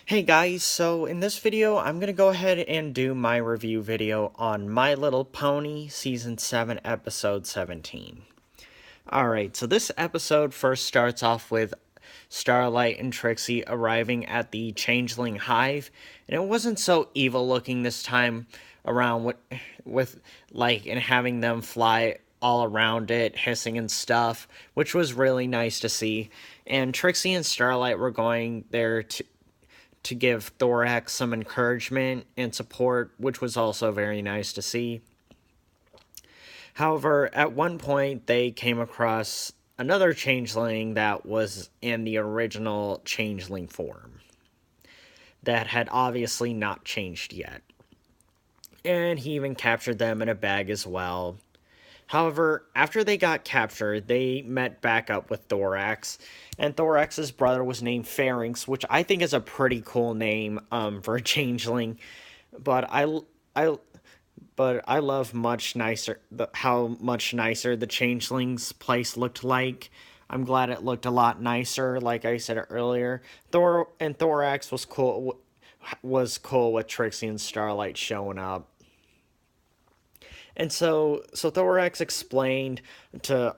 Hey guys, so in this video, I'm going to go ahead and do my review video on My Little Pony Season 7, Episode 17. Alright, so this episode first starts off with Starlight and Trixie arriving at the Changeling Hive, and it wasn't so evil looking this time around and having them fly all around it, hissing and stuff, which was really nice to see. And Trixie and Starlight were going there to give Thorax some encouragement and support, which was also very nice to see. However, at one point, they came across another changeling that was in the original changeling form that had obviously not changed yet. And he even captured them in a bag as well. However, after they got captured, they met back up with Thorax, and Thorax's brother was named Pharynx, which I think is a pretty cool name for a changeling. But I love how much nicer the changeling's place looked like. I'm glad it looked a lot nicer, like I said earlier. Thorax was cool with Trixie and Starlight showing up. And so Thorax explained to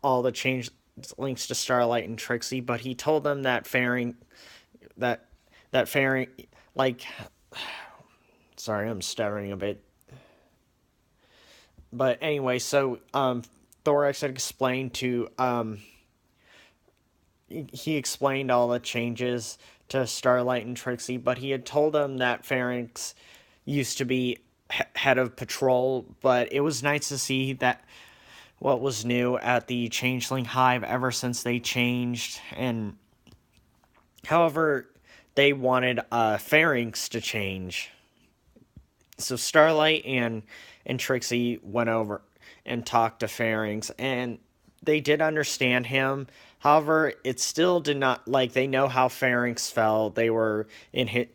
all the change links to Starlight and Trixie, but he told them that Fairing, like, sorry, I'm stuttering a bit. But anyway, so Thorax had explained he explained all the changes to Starlight and Trixie, but he had told them that Pharynx used to be head of patrol, but it was nice to see that what was new at the Changeling Hive ever since they changed. And however, they wanted Pharynx to change. So Starlight and Trixie went over and talked to Pharynx, and they did understand him. However, it still did not, like, they know how Pharynx felt. They were in his,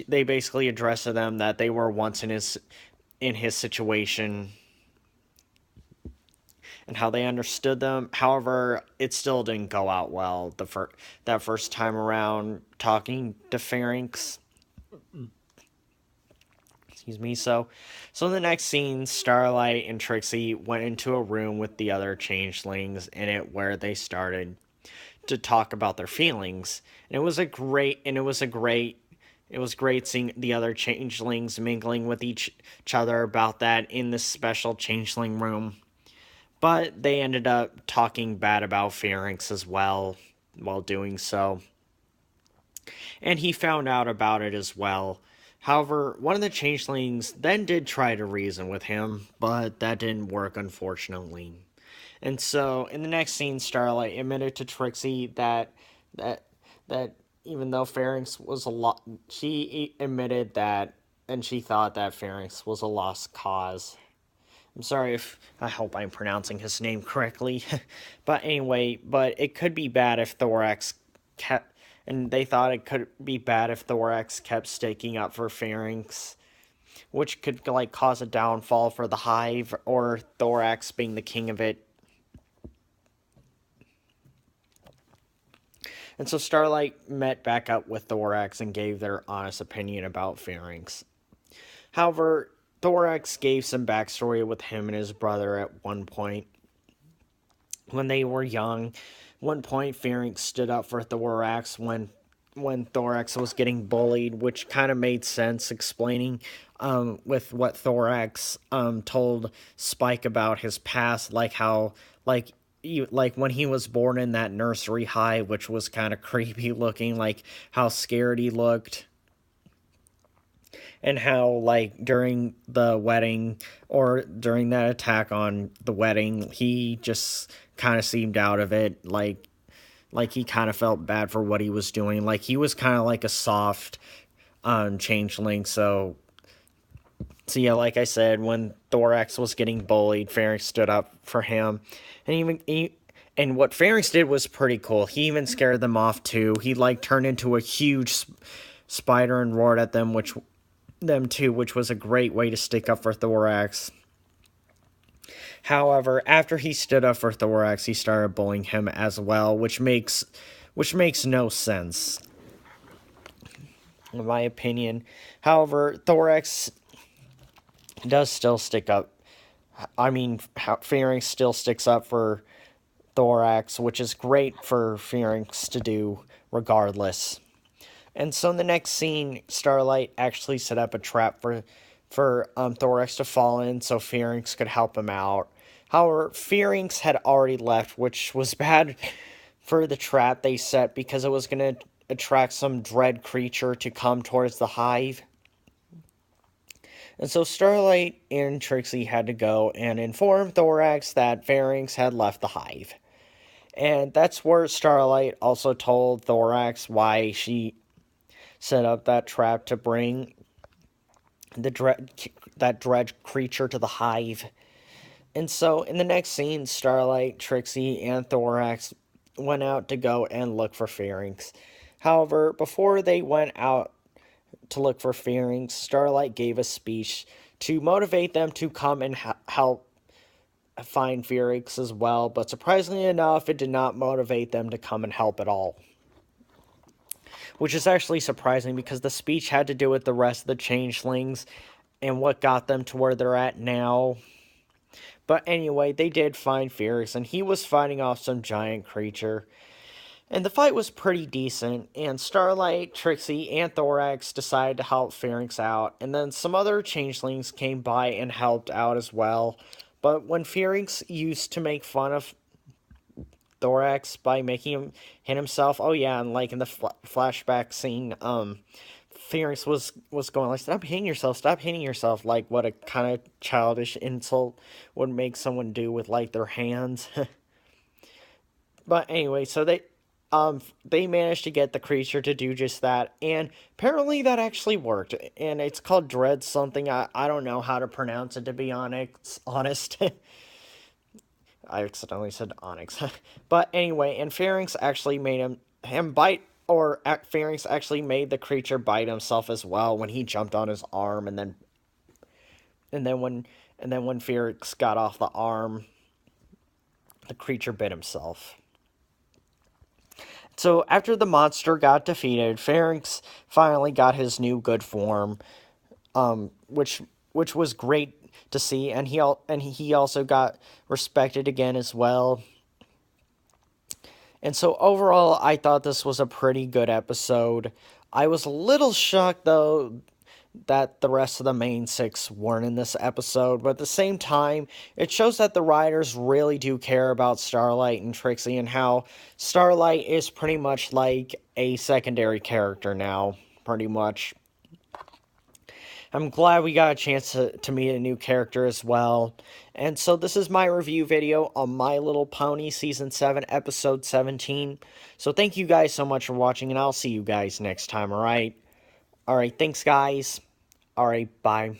they basically addressed to them that they were once in his situation and how they understood them. However, it still didn't go out well that first time around talking to Pharynx. Excuse me. So in the next scene, Starlight and Trixie went into a room with the other changelings in it where they started to talk about their feelings. And it was great seeing the other changelings mingling with each other about that in this special changeling room. But they ended up talking bad about Pharynx as well while doing so. And he found out about it as well. However, one of the changelings then did try to reason with him, but that didn't work, unfortunately. And so, in the next scene, Starlight admitted to Trixie that even though Pharynx was she admitted that, and she thought that Pharynx was a lost cause. I'm sorry if I hope I'm pronouncing his name correctly, but anyway, but it could be bad if Thorax kept, and they thought it could be bad if Thorax kept staking up for Pharynx, which could like cause a downfall for the Hive or Thorax being the king of it. And so Starlight met back up with Thorax and gave their honest opinion about Pharynx. However, Thorax gave some backstory with him and his brother at one point. When they were young, one point Pharynx stood up for Thorax when Thorax was getting bullied, which kind of made sense, explaining with what Thorax told Spike about his past, like how like when he was born in that nursery hive, which was kind of creepy looking, like how scared he looked. And how, like, during the wedding or during that attack on the wedding, he just kind of seemed out of it. Like he kind of felt bad for what he was doing. Like, he was kind of like a soft changeling. So yeah, like I said, when Thorax was getting bullied, Pharynx stood up for him. And what Pharynx did was pretty cool. He even scared them off, too. He, like, turned into a huge spider and roared at them, which was a great way to stick up for Thorax. However, after he stood up for Thorax, he started bullying him as well, which makes no sense. in my opinion. However, Thorax does still stick up. I mean, Pharynx still sticks up for Thorax, which is great for Pharynx to do regardless. And so in the next scene, Starlight actually set up a trap for Thorax to fall in so Pharynx could help him out. However, Pharynx had already left, which was bad for the trap they set because it was going to attract some dread creature to come towards the hive. And so Starlight and Trixie had to go and inform Thorax that Pharynx had left the hive. And that's where Starlight also told Thorax why she set up that trap to bring that dread creature to the hive. And so in the next scene, Starlight, Trixie, and Thorax went out to go and look for Pharynx. However, before they went out to look for Pharynx, Starlight gave a speech to motivate them to come and help find Pharynx as well, but surprisingly enough, it did not motivate them to come and help at all. Which is actually surprising because the speech had to do with the rest of the changelings and what got them to where they're at now. But anyway, they did find Pharynx, and he was fighting off some giant creature. And the fight was pretty decent, and Starlight, Trixie, and Thorax decided to help Pharynx out, and then some other changelings came by and helped out as well. But when Pharynx used to make fun of Thorax by making him hit himself, oh yeah, and like in the flashback scene, Pharynx was going like, stop hitting yourself, like what a kind of childish insult would make someone do with like their hands. But anyway, so they managed to get the creature to do just that, and apparently that actually worked. And it's called Dread something. I don't know how to pronounce it, to be honest. I accidentally said Onyx. But anyway, and Pharynx actually made him bite, or Pharynx actually made the creature bite himself as well when he jumped on his arm, and then when Pharynx got off the arm, the creature bit himself. So after the monster got defeated, Pharynx finally got his new good form, which was great to see, and he also got respected again as well. And so overall, I thought this was a pretty good episode. I was a little shocked though that the rest of the main six weren't in this episode, but at the same time, it shows that the writers really do care about Starlight and Trixie, and how Starlight is pretty much like a secondary character now, pretty much. I'm glad we got a chance to meet a new character as well. And so this is my review video on My Little Pony Season 7, Episode 17. So thank you guys so much for watching, and I'll see you guys next time, alright? Alright, thanks guys. Alright, bye.